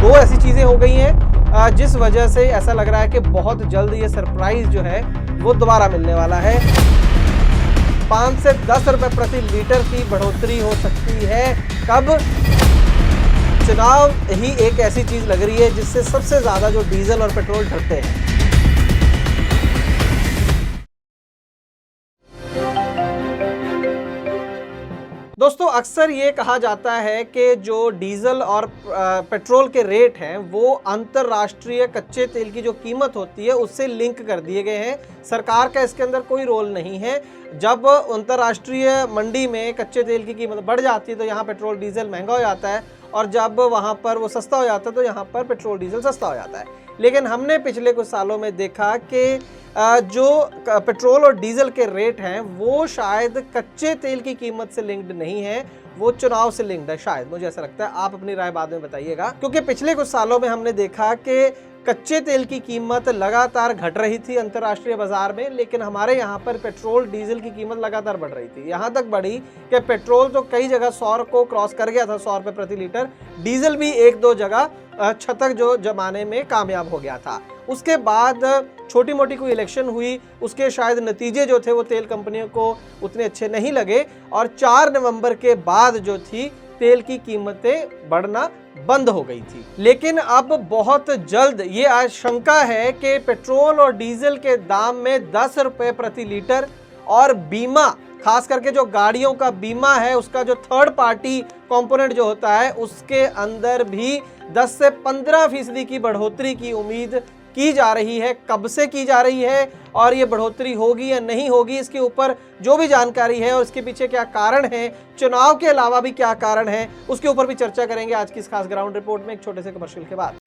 दो ऐसी चीजें हो गई हैं जिस वजह से ऐसा लग रहा है कि बहुत जल्द ये सरप्राइज जो है वो दोबारा मिलने वाला है। 5 से 10 रुपए प्रति लीटर की बढ़ोतरी हो सकती है। कब? चुनाव ही एक ऐसी चीज लग रही है जिससे सबसे ज्यादा जो डीजल और पेट्रोल डरते हैं। दोस्तों, अक्सर ये कहा जाता है कि जो डीजल और पेट्रोल के रेट हैं वो अंतर्राष्ट्रीय कच्चे तेल की जो कीमत होती है उससे लिंक कर दिए गए हैं। सरकार का इसके अंदर कोई रोल नहीं है। जब अंतर्राष्ट्रीय मंडी में कच्चे तेल की कीमत बढ़ जाती है तो यहाँ पेट्रोल डीजल महंगा हो जाता है, और जब वहाँ पर वो सस्ता हो जाता है तो यहाँ पर पेट्रोल डीजल सस्ता हो जाता है। लेकिन हमने पिछले कुछ सालों में देखा कि जो पेट्रोल और डीजल के रेट हैं वो शायद कच्चे तेल की कीमत से लिंक्ड नहीं है, वो चुनाव से लिंक्ड है। शायद, मुझे ऐसा लगता है। आप अपनी राय बाद में बताइएगा, क्योंकि पिछले कुछ सालों में हमने देखा कि कच्चे तेल की कीमत लगातार घट रही थी अंतर्राष्ट्रीय बाजार में, लेकिन हमारे यहाँ पर पेट्रोल डीजल की कीमत लगातार बढ़ रही थी। यहाँ तक बढ़ी कि पेट्रोल तो कई जगह 100 को क्रॉस कर गया था, 100 रुपये प्रति लीटर। डीजल भी एक दो जगह शतक जो जमाने में कामयाब हो गया था। उसके बाद छोटी मोटी कोई इलेक्शन हुई, उसके शायद नतीजे जो थे वो तेल कंपनियों को उतने अच्छे नहीं लगे, और 4 नवंबर के बाद जो थी तेल की कीमतें बढ़ना बंद हो गई थी। लेकिन अब बहुत जल्द ये आशंका है कि पेट्रोल और डीजल के दाम में 10 रुपए प्रति लीटर, और बीमा, खास करके जो गाड़ियों का बीमा है उसका जो थर्ड पार्टी कंपोनेंट जो होता है उसके अंदर भी 10 से 15% की बढ़ोतरी की उम्मीद की जा रही है। कब से की जा रही है और ये बढ़ोतरी होगी या नहीं होगी, इसके ऊपर जो भी जानकारी है और इसके पीछे क्या कारण है, चुनाव के अलावा भी क्या कारण है, उसके ऊपर भी चर्चा करेंगे आज की इस खास ग्राउंड रिपोर्ट में, एक छोटे से कमर्शियल के बाद।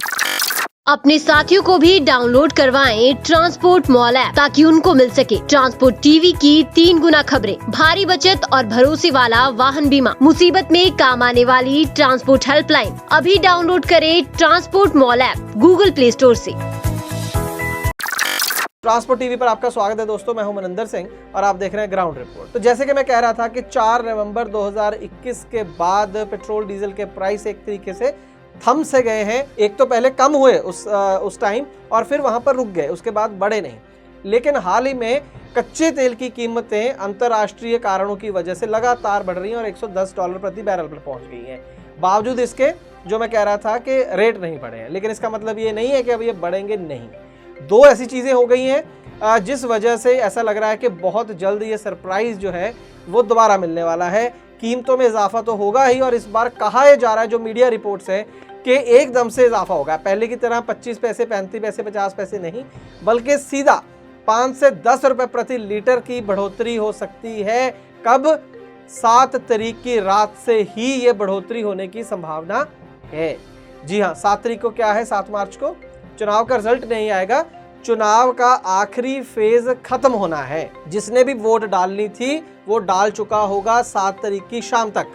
अपने साथियों को भी डाउनलोड करवाएं ट्रांसपोर्ट मॉल ऐप, ताकि उनको मिल सके ट्रांसपोर्ट टीवी की 3 गुना खबरें, भारी बचत और भरोसे वाला वाहन बीमा, मुसीबत में काम आने वाली ट्रांसपोर्ट हेल्पलाइन। अभी डाउनलोड करें transport mall app Google play store से। ट्रांसपोर्ट टीवी पर आपका स्वागत है दोस्तों, मैं हूं मनिंदर सिंह और आप देख रहे हैं ग्राउंड रिपोर्ट। तो जैसे कि मैं कह रहा था कि 4 नवंबर 2021 के बाद पेट्रोल डीजल के प्राइस एक तरीके से थम से गए हैं। एक तो पहले कम हुए उस टाइम और फिर वहां पर रुक गए, उसके बाद बढ़े नहीं। लेकिन हाल ही में कच्चे तेल की कीमतें अंतर्राष्ट्रीय कारणों की वजह से लगातार बढ़ रही हैं और $110 प्रति बैरल पर पहुंच गई हैं। बावजूद इसके जो मैं कह रहा था कि रेट नहीं बढ़े हैं, लेकिन इसका मतलब ये नहीं है कि अब ये बढ़ेंगे नहीं। दो ऐसी चीजें हो गई हैं जिस वजह से ऐसा लग रहा है कि बहुत जल्द ये सरप्राइज जो है वो दोबारा मिलने वाला है। कीमतों में इजाफा तो होगा ही, और इस बार कहा यह जा रहा है, जो मीडिया रिपोर्ट्स है, कि एकदम से इजाफा होगा। पहले की तरह 25 पैसे, 35 पैसे, 50 पैसे नहीं, बल्कि सीधा 5 से 10 रुपए प्रति लीटर की बढ़ोतरी हो सकती है। कब? 7 तारीख की रात से ही ये बढ़ोतरी होने की संभावना है। जी हाँ, 7 तारीख को क्या है? 7 मार्च को चुनाव का रिजल्ट नहीं आएगा, चुनाव का आखिरी फेज खत्म होना है। जिसने भी वोट डालनी थी वो डाल चुका होगा 7 तारीख की शाम तक।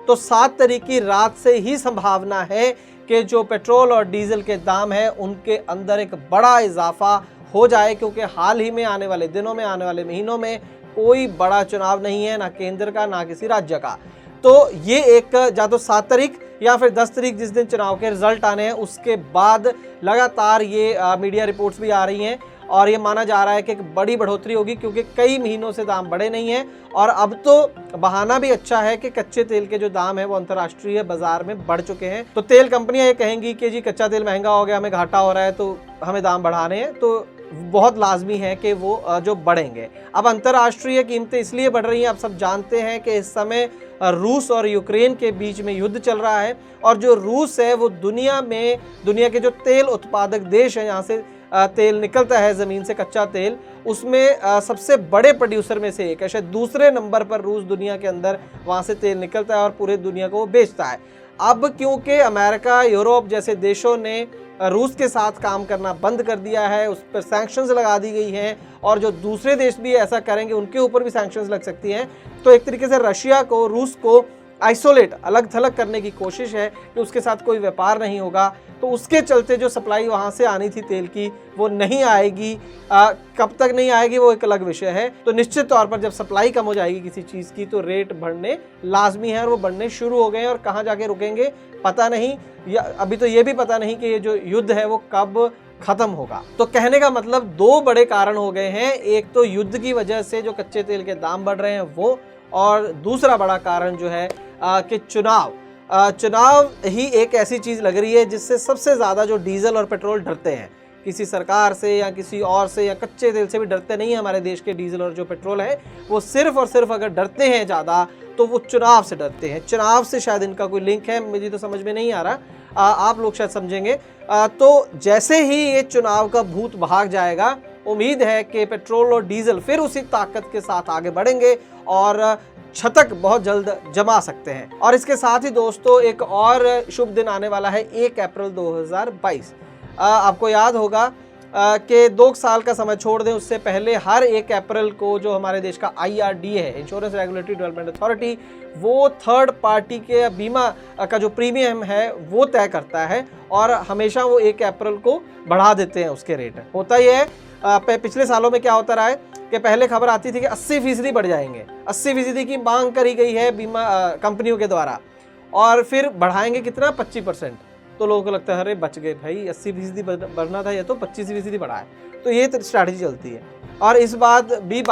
तो 7 तारीख की रात से ही संभावना है कि जो पेट्रोल और डीजल के दाम है उनके अंदर एक बड़ा इजाफा हो जाए, क्योंकि हाल ही में आने वाले दिनों में, आने वाले महीनों में कोई बड़ा चुनाव नहीं है, ना केंद्र का ना किसी राज्य का। तो ये एक या तो 7 तारीख या फिर 10 तारीख जिस दिन चुनाव के रिजल्ट आने हैं उसके बाद लगातार ये मीडिया रिपोर्ट्स भी आ रही हैं और ये माना जा रहा है कि एक बड़ी बढ़ोतरी होगी, क्योंकि कई महीनों से दाम बढ़े नहीं हैं। और अब तो बहाना भी अच्छा है कि कच्चे तेल के जो दाम है वो अंतर्राष्ट्रीय बाजार में बढ़ चुके हैं। तो तेल कंपनियां ये कहेंगी कि जी कच्चा तेल महंगा हो गया, हमें घाटा हो रहा है, तो हमें दाम बढ़ाने हैं, तो बहुत लाजमी है कि वो जो बढ़ेंगे। अब अंतर्राष्ट्रीय कीमतें इसलिए बढ़ रही हैं, आप सब जानते हैं कि इस समय रूस और यूक्रेन के बीच में युद्ध चल रहा है, और जो रूस है वो दुनिया के जो तेल उत्पादक देश है, यहाँ से तेल निकलता है ज़मीन से, कच्चा तेल, उसमें सबसे बड़े प्रोड्यूसर में से एक है। शायद दूसरे नंबर पर रूस दुनिया के अंदर वहाँ से तेल निकलता है और पूरे दुनिया को वो बेचता है। अब क्योंकि अमेरिका, यूरोप जैसे देशों ने रूस के साथ काम करना बंद कर दिया है, उस पर सैंक्शंस लगा दी गई हैं, और जो दूसरे देश भी ऐसा करेंगे उनके ऊपर भी सैंक्शंस लग सकती हैं। तो एक तरीके से रशिया को, रूस को आइसोलेट, अलग थलग करने की कोशिश है कि उसके साथ कोई व्यापार नहीं होगा। तो उसके चलते जो सप्लाई वहाँ से आनी थी तेल की वो नहीं आएगी। कब तक नहीं आएगी वो एक अलग विषय है। तो निश्चित तौर पर जब सप्लाई कम हो जाएगी किसी चीज़ की तो रेट बढ़ने लाजमी है, और वो बढ़ने शुरू हो गए हैं। और कहाँ जाके रुकेंगे पता नहीं, या अभी तो ये भी पता नहीं कि ये जो युद्ध है वो कब खत्म होगा। तो कहने का मतलब दो बड़े कारण हो गए हैं, एक तो युद्ध की वजह से जो कच्चे तेल के दाम बढ़ रहे हैं वो, और दूसरा बड़ा कारण जो है कि चुनाव ही एक ऐसी चीज़ लग रही है जिससे सबसे ज़्यादा जो डीजल और पेट्रोल डरते हैं, किसी सरकार से या किसी और से या कच्चे तेल से भी डरते नहीं है हमारे देश के डीजल और जो पेट्रोल है, वो सिर्फ और सिर्फ अगर डरते हैं ज़्यादा तो वो चुनाव से डरते हैं। चुनाव से शायद इनका कोई लिंक है, मुझे तो समझ में नहीं आ रहा, आप लोग शायद समझेंगे। तो जैसे ही ये चुनाव का भूत भाग जाएगा, उम्मीद है कि पेट्रोल और डीजल फिर उसी ताकत के साथ आगे बढ़ेंगे और शतक बहुत जल्द जमा सकते हैं। और इसके साथ ही दोस्तों एक और शुभ दिन आने वाला है 1 अप्रैल 2022। आपको याद होगा कि 2 साल का समय छोड़ दें, उससे पहले हर 1 अप्रैल को जो हमारे देश का IRDA है, इंश्योरेंस रेगुलेटरी डेवलपमेंट अथॉरिटी, वो थर्ड पार्टी के बीमा का जो प्रीमियम है वो तय करता है, और हमेशा वो 1 अप्रैल को बढ़ा देते हैं उसके रेट। होता ही है, पिछले सालों में क्या होता रहा है कि पहले खबर आती थी कि 80% बढ़ जाएंगे, 80% की मांग करी गई है बीमा कंपनियों के द्वारा, और फिर बढ़ाएंगे कितना, 25%। तो लोगों को लगता है अरे बच गए भाई, 80% बढ़ना था, ये तो 25% बढ़ा है। तो ये स्ट्रैटेजी चलती है। और इस बात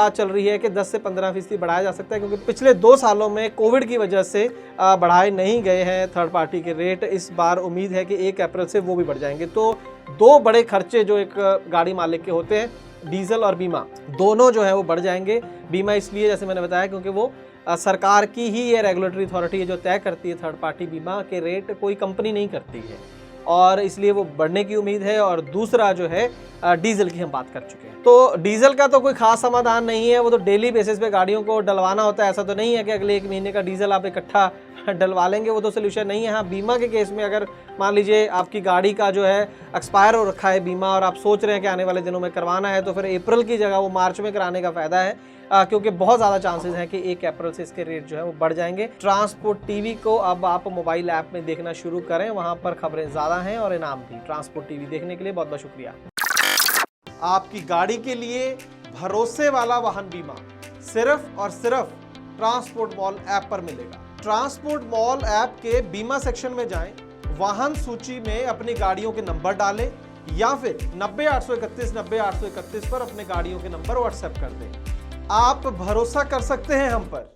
चल रही है कि 10 से 15% बढ़ाया जा सकता है, क्योंकि पिछले 2 सालों में कोविड की वजह से बढ़ाए नहीं गए हैं थर्ड पार्टी के रेट। इस बार उम्मीद है कि 1 अप्रैल से वो भी बढ़ जाएंगे। तो 2 बड़े खर्चे जो एक गाड़ी मालिक के होते हैं, डीजल और बीमा, दोनों जो है वो बढ़ जाएंगे। बीमा इसलिए, जैसे मैंने बताया, क्योंकि वो सरकार की ही ये रेगुलेटरी अथॉरिटी है जो तय करती है थर्ड पार्टी बीमा के रेट, कोई कंपनी नहीं करती है, और इसलिए वो बढ़ने की उम्मीद है। और दूसरा जो है डीजल की हम बात कर चुके हैं। तो डीजल का तो कोई खास समाधान नहीं है, वो तो डेली बेसिस पे गाड़ियों को डलवाना होता है। ऐसा तो नहीं है कि अगले 1 महीने का डीजल आप इकट्ठा डलवा लेंगे, वो तो सोल्यूशन नहीं है। हाँ, बीमा के केस में अगर मान लीजिए आपकी गाड़ी का जो है एक्सपायर हो रखा है बीमा, और आप सोच रहे हैं कि आने वाले दिनों में करवाना है, तो फिर अप्रैल की जगह वो मार्च में कराने का फ़ायदा है, क्योंकि बहुत ज़्यादा चांसेस हैं कि 1 अप्रैल से इसके रेट जो है वो बढ़ जाएंगे। ट्रांसपोर्ट टीवी को अब आप मोबाइल ऐप में देखना शुरू करें, वहाँ पर खबरें ज़्यादा हैं और इनाम भी। ट्रांसपोर्ट टीवी देखने के लिए बहुत बहुत शुक्रिया। आपकी गाड़ी के लिए भरोसे वाला वाहन बीमा सिर्फ और सिर्फ ट्रांसपोर्ट मॉल ऐप पर मिलेगा। ट्रांसपोर्ट मॉल ऐप के बीमा सेक्शन में जाएं, वाहन सूची में अपनी गाड़ियों के नंबर डालें, या फिर 90-831-90-831 पर अपने गाड़ियों के नंबर व्हाट्सएप कर दें। आप भरोसा कर सकते हैं हम पर।